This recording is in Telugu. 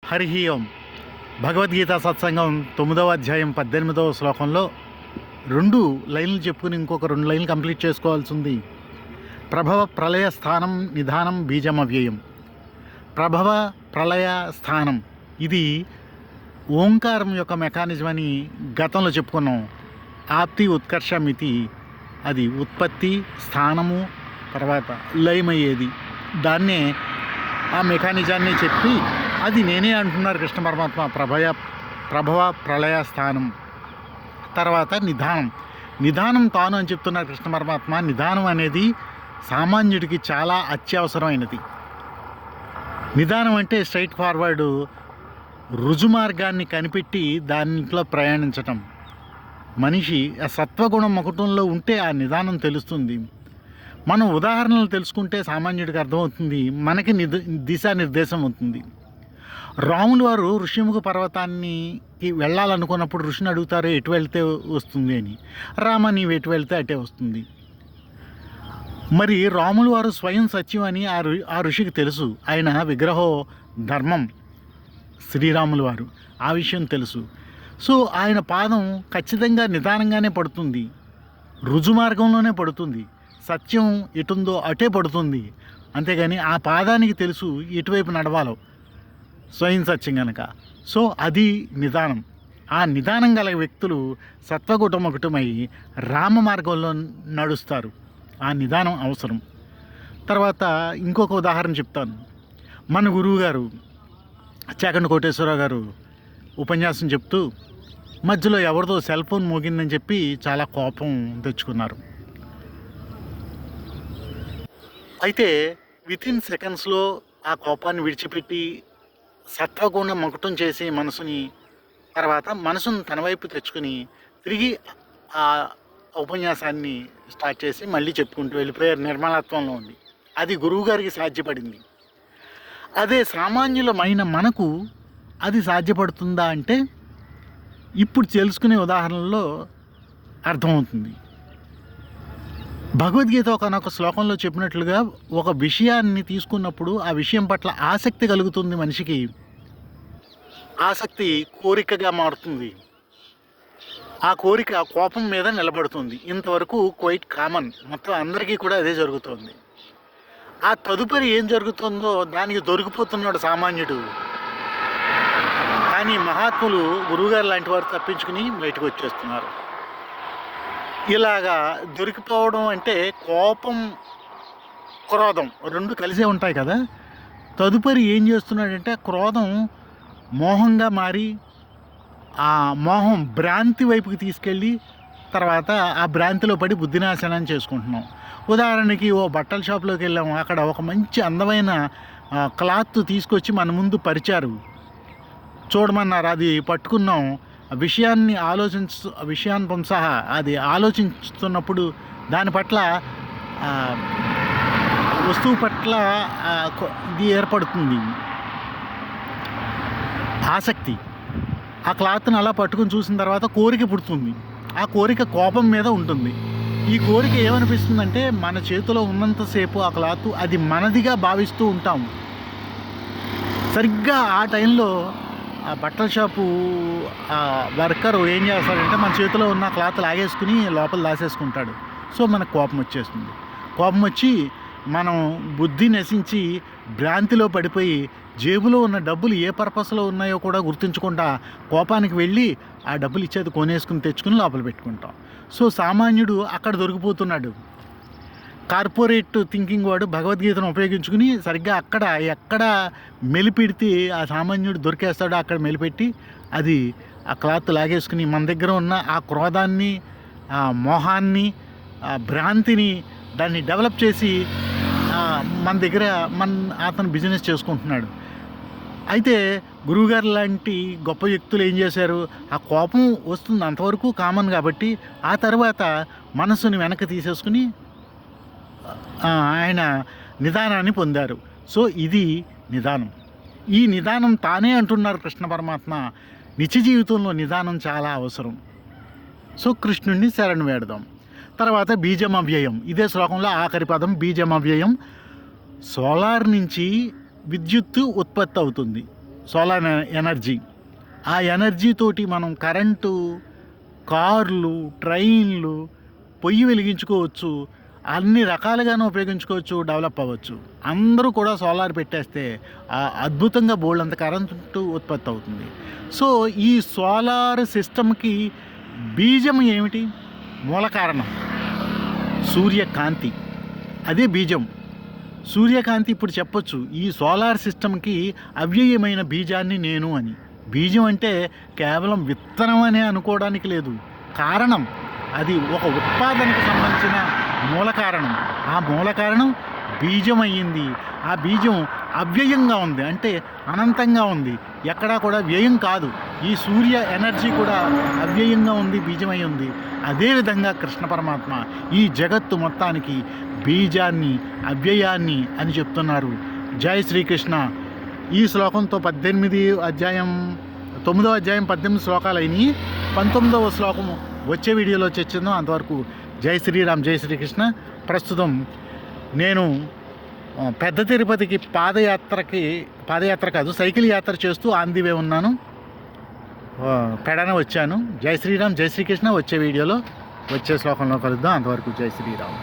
హరి ఓం. భగవద్గీత సత్సంగం 9వ అధ్యాయం 18వ శ్లోకంలో 2 లైన్లు చెప్పుకుని ఇంకొక 2 లైన్లు కంప్లీట్ చేసుకోవాల్సి ఉంది. ప్రభవ ప్రళయ స్థానం నిధానం బీజమవ్యయం. ప్రభవ ప్రళయ స్థానం ఇది ఓంకారం యొక్క మెకానిజం అని గతంలో చెప్పుకున్నాం. ఆప్తి ఉత్కర్ష మితి, అది ఉత్పత్తి, స్థానము, తర్వాత లయమయ్యేది. దాన్నే ఆ మెకానిజాన్ని చెప్పి అది నేనే అంటున్నారు కృష్ణ పరమాత్మ. ప్రభవ ప్రళయ స్థానం. తర్వాత నిధానం తాను అని చెప్తున్నారు కృష్ణ పరమాత్మ. నిధానం అనేది సామాన్యుడికి చాలా అత్యవసరమైనది. నిదానం అంటే స్ట్రైట్ ఫార్వర్డ్ రుజుమార్గాన్ని కనిపెట్టి దాంట్లో ప్రయాణించటం. మనిషి ఆ సత్వగుణం మకుటంలో ఉంటే ఆ నిదానం తెలుస్తుంది. మనం ఉదాహరణలు తెలుసుకుంటే సామాన్యుడికి అర్థమవుతుంది, మనకి దిశానిర్దేశం అవుతుంది. రాములు వారు ఋషిముఖ పర్వతానికి వెళ్ళాలనుకున్నప్పుడు ఋషిని అడుగుతారు ఎటు వెళ్తే వస్తుంది అని. రామ నీవు ఎటు వెళ్తే అటే వస్తుంది. మరి రాములు వారు స్వయం సత్యం అని ఆ ఋషికి తెలుసు. ఆయన విగ్రహో ధర్మం శ్రీరాములు వారు, ఆ విషయం తెలుసు. సో ఆయన పాదం ఖచ్చితంగా నిదానంగానే పడుతుంది, రుజుమార్గంలోనే పడుతుంది. సత్యం ఎటుందో అటే పడుతుంది. అంతేగాని ఆ పాదానికి తెలుసు ఎటువైపు నడవాలో, స్వయం సత్యం కనుక. సో అది నిదానం. ఆ నిదానం గల వ్యక్తులు సత్వగుటమకుటమై రామ మార్గంలో నడుస్తారు. ఆ నిదానం అవసరం. తర్వాత ఇంకొక ఉదాహరణ చెప్తాను. మన గురువు గారు చాకండి కోటేశ్వరరావు గారు ఉపన్యాసం చెప్తూ మధ్యలో ఎవరిదో సెల్ ఫోన్ మోగిందని చెప్పి చాలా కోపం తెచ్చుకున్నారు. అయితే వితిన్ సెకండ్స్లో ఆ కోపాన్ని విడిచిపెట్టి సత్వగుణం మకుటం చేసి మనసును తన వైపు తెచ్చుకుని తిరిగి ఆ ఉపన్యాసాన్ని స్టార్ట్ చేసి మళ్ళీ చెప్పుకుంటూ వెళ్ళిపోయారు. నిర్మలత్వంలో ఉంది. అది గురువుగారికి సాధ్యపడింది. అదే సామాన్యులమైన మనకు అది సాధ్యపడుతుందా అంటే ఇప్పుడు తెలుసుకునే ఉదాహరణలో అర్థమవుతుంది. భగవద్గీత ఒకనొక శ్లోకంలో చెప్పినట్లుగా ఒక విషయాన్ని తీసుకున్నప్పుడు ఆ విషయం పట్ల ఆసక్తి కలుగుతుంది. మనిషికి ఆసక్తి కోరికగా మారుతుంది. ఆ కోరిక కోపం మీద నిలబడుతుంది. ఇంతవరకు క్వైట్ కామన్, మొత్తం అందరికీ కూడా అదే జరుగుతుంది. ఆ తదుపరి ఏం జరుగుతుందో దానికి దొరికిపోతున్నాడు సామాన్యుడు. కానీ మహాత్ములు గురువుగారు లాంటి వారు తప్పించుకుని బయటకు వచ్చేస్తున్నారు. ఇలాగా దొరికిపోవడం అంటే కోపం, క్రోధం 2 కలిసే ఉంటాయి కదా. తదుపరి ఏం చేస్తున్నాడంటే క్రోధం మోహంగా మారి ఆ మోహం భ్రాంతి వైపుకి తీసుకెళ్ళి తర్వాత ఆ భ్రాంతిలో పడి బుద్ధినాశనం చేసుకుంటున్నాం. ఉదాహరణకి ఓ బట్టల షాప్లోకి వెళ్ళాము. అక్కడ ఒక మంచి అందమైన క్లాత్ తీసుకొచ్చి మన ముందు పరిచారు, చూడమన్నారు. అది పట్టుకున్నాం. విషయాన్ని సహా అది ఆలోచిస్తున్నప్పుడు దాని పట్ల వస్తువు పట్ల ఇది ఏర్పడుతుంది ఆసక్తి. ఆ క్లాత్ని అలా పట్టుకుని చూసిన తర్వాత కోరిక పుడుతుంది. ఆ కోరిక కోపం మీద ఉంటుంది. ఈ కోరిక ఏమనిపిస్తుందంటే మన చేతిలో ఉన్నంతసేపు ఆ క్లాత్ అది మనదిగా భావిస్తూ ఉంటాం. సరిగ్గా ఆ టైంలో ఆ బట్టల షాపు వర్కర్ ఏం చేస్తాడంటే మన చేతిలో ఉన్న క్లాత్ లాగేసుకుని లోపల దాసేసుకుంటాడు. సో మనకు కోపం వచ్చేస్తుంది. కోపం వచ్చి మనం బుద్ధి నశించి భ్రాంతిలో పడిపోయి జేబులో ఉన్న డబ్బులు ఏ పర్పస్లో ఉన్నాయో కూడా గుర్తించకుండా కోపానికి వెళ్ళి ఆ డబ్బులు ఇచ్చేది కొనేసుకుని తెచ్చుకుని లోపల పెట్టుకుంటాం. సో సామాన్యుడు అక్కడ దొరికిపోతున్నాడు. కార్పొరేట్ థింకింగ్ వాడు భగవద్గీతను ఉపయోగించుకుని సరిగ్గా ఎక్కడ మెలిపెడితే ఆ సామాన్యుడు దొరికేస్తాడో అక్కడ మెలిపెట్టి అది ఆ క్లాత్ లాగేసుకుని మన దగ్గర ఉన్న ఆ క్రోధాన్ని, ఆ మోహాన్ని, ఆ భ్రాంతిని దాన్ని డెవలప్ చేసి మన దగ్గర అతను బిజినెస్ చేసుకుంటున్నాడు. అయితే గురువుగారు లాంటి గొప్ప వ్యక్తులు ఏం చేశారు, ఆ కోపం వస్తుంది అంతవరకు కామన్ కాబట్టి ఆ తర్వాత మనసుని వెనక్కి తీసేసుకుని ఆయన నిదానాన్ని పొందారు. సో ఇది నిదానం. ఈ నిదానం తానే అంటున్నారు కృష్ణ పరమాత్మ. నిత్య జీవితంలో నిదానం చాలా అవసరం. సో కృష్ణుడిని శరణు వేడదాం. తర్వాత బీజమవ్యయం. ఇదే శ్లోకంలో ఆఖరి పదం బీజమవ్యయం. సోలార్ నుంచి విద్యుత్తు ఉత్పత్తి అవుతుంది. Solar energy. ఆ ఎనర్జీ తోటి మనం కరెంటు, కార్లు, ట్రైన్లు, పొయ్యి వెలిగించుకోవచ్చు, అన్ని రకాలుగానే ఉపయోగించుకోవచ్చు, డెవలప్ అవ్వచ్చు. అందరూ కూడా సోలార్ పెట్టేస్తే అద్భుతంగా బోల్డంత కరెంటు ఉత్పత్తి అవుతుంది. సో ఈ సోలార్ సిస్టమ్కి బీజం ఏమిటి? మూల కారణం సూర్యకాంతి. అదే బీజం. సూర్యకాంతి ఇప్పుడు చెప్పొచ్చు ఈ సోలార్ సిస్టమ్కి అవ్యయమైన బీజాన్ని నేను అని. బీజం అంటే కేవలం విత్తనం అనే అనుకోవడానికి లేదు, కారణం. అది ఒక ఉత్పాదనకు సంబంధించిన మూల కారణం. ఆ మూల కారణం బీజం అయ్యింది. ఆ బీజం అవ్యయంగా ఉంది, అంటే అనంతంగా ఉంది, ఎక్కడా కూడా వ్యయం కాదు. ఈ సూర్య ఎనర్జీ కూడా అవ్యయంగా ఉంది, బీజమై ఉంది. అదేవిధంగా కృష్ణ పరమాత్మ ఈ జగత్తు మొత్తానికి బీజాన్ని, అవ్యయాన్ని అని చెప్తున్నారు. జై శ్రీకృష్ణ. ఈ శ్లోకంతో 9వ అధ్యాయం 18 శ్లోకాలు అయినాయి. 19వ శ్లోకం వచ్చే వీడియోలో చర్చిద్దాం. అంతవరకు జై శ్రీరామ్, జై శ్రీకృష్ణ. ప్రస్తుతం నేను పెద్ద తిరుపతికి పాదయాత్ర కాదు, సైకిల్ యాత్ర చేస్తూ ఆన్ ది వే ఉన్నాను. పెడన వచ్చాను. జై శ్రీరామ్, జై శ్రీకృష్ణ. వచ్చే వీడియోలో వచ్చే శ్లోకంలో కలుద్దాం. అంతవరకు జై శ్రీరామ్.